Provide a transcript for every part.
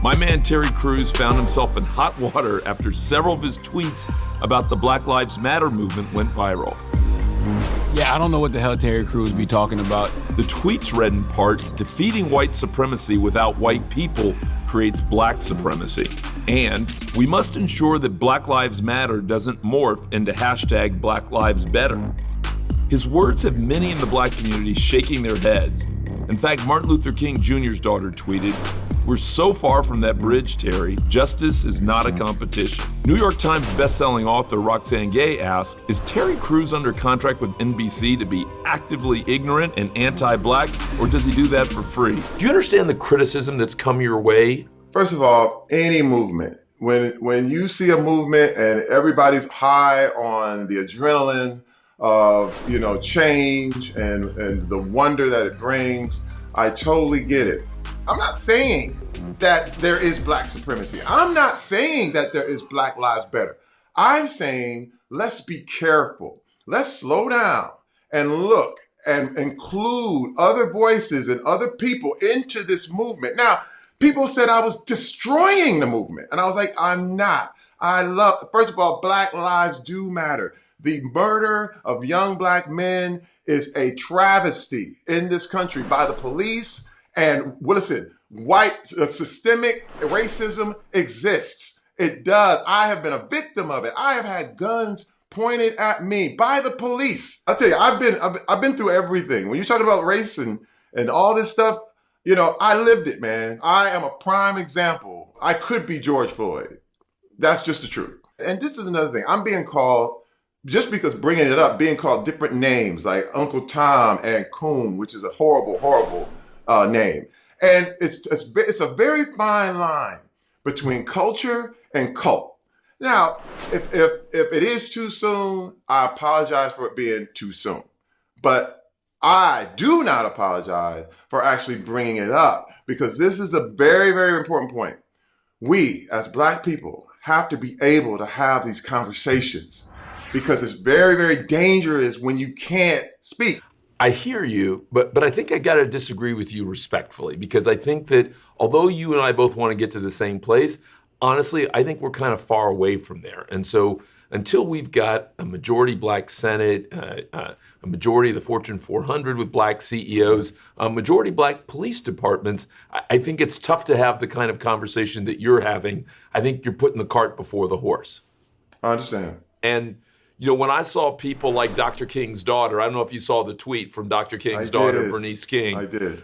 My man Terry Crews found himself in hot water after several of his tweets about the Black Lives Matter movement went viral. Yeah, I don't know what the hell Terry Crews be talking about. The tweets read in part, defeating white supremacy without white people creates black supremacy. And we must ensure that Black Lives Matter doesn't morph into hashtag Black Lives Better. His words have many in the black community shaking their heads. In fact, Martin Luther King Jr.'s daughter tweeted, "We're so far from that bridge, Terry. Justice is not a competition." New York Times bestselling author Roxane Gay asked, is Terry Crews under contract with NBC to be actively ignorant and anti-black, or does he do that for free? Do you understand the criticism that's come your way? First of all, any movement, when you see a movement and everybody's high on the adrenaline of, change and the wonder that it brings, I totally get it. I'm not saying that there is black supremacy. I'm not saying that there is Black Lives Better. I'm saying let's be careful. Let's slow down and look and include other voices and other people into this movement. Now, people said I was destroying the movement, and I was like, I'm not. First of all, Black lives do matter. The murder of young black men is a travesty in this country by the police. And listen, systemic racism exists. It does. I have been a victim of it. I have had guns pointed at me by the police. I'll tell you, I've been through everything. When you're talking about race and all this stuff, I lived it, man. I am a prime example. I could be George Floyd. That's just the truth. And this is another thing. I'm being called, just because bringing it up, being called different names like Uncle Tom and Klum, which is a horrible, horrible name. And it's a very fine line between culture and cult. Now, if it is too soon, I apologize for it being too soon. But I do not apologize for actually bringing it up, because this is a very, very important point. We, as black people, have to be able to have these conversations, because it's very, very dangerous when you can't speak. I hear you, but I think I got to disagree with you respectfully, because I think that although you and I both want to get to the same place, honestly, I think we're kind of far away from there. And so until we've got a majority black Senate, a majority of the Fortune 400 with black CEOs, a majority black police departments, I think it's tough to have the kind of conversation that you're having. I think you're putting the cart before the horse. I understand. And when I saw people like Dr. King's daughter, I don't know if you saw the tweet from Dr. King's daughter, Bernice King. I did.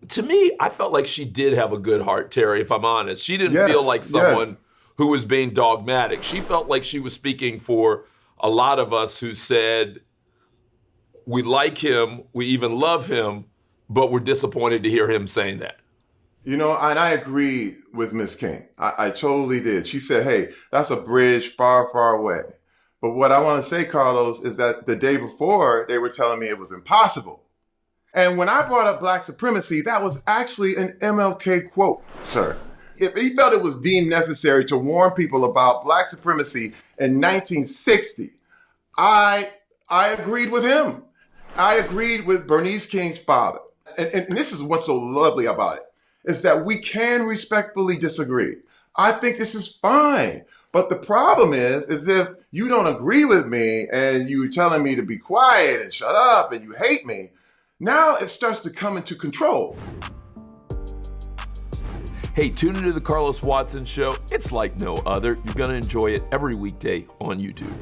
To me, I felt like she did have a good heart, Terry, if I'm honest. She didn't feel like someone who was being dogmatic. She felt like she was speaking for a lot of us who said, we like him, we even love him, but we're disappointed to hear him saying that. And I agree with Ms. King. I totally did. She said, hey, that's a bridge far, far away. But what I want to say, Carlos, is that the day before, they were telling me it was impossible. And when I brought up black supremacy, that was actually an MLK quote, sir. If he felt it was deemed necessary to warn people about black supremacy in 1960, I agreed with him. I agreed with Bernice King's father. And this is what's so lovely about it, is that we can respectfully disagree. I think this is fine. But the problem is if you don't agree with me and you're telling me to be quiet and shut up and you hate me, now it starts to come into control. Hey, tune into the Carlos Watson Show. It's like no other. You're going to enjoy it every weekday on YouTube.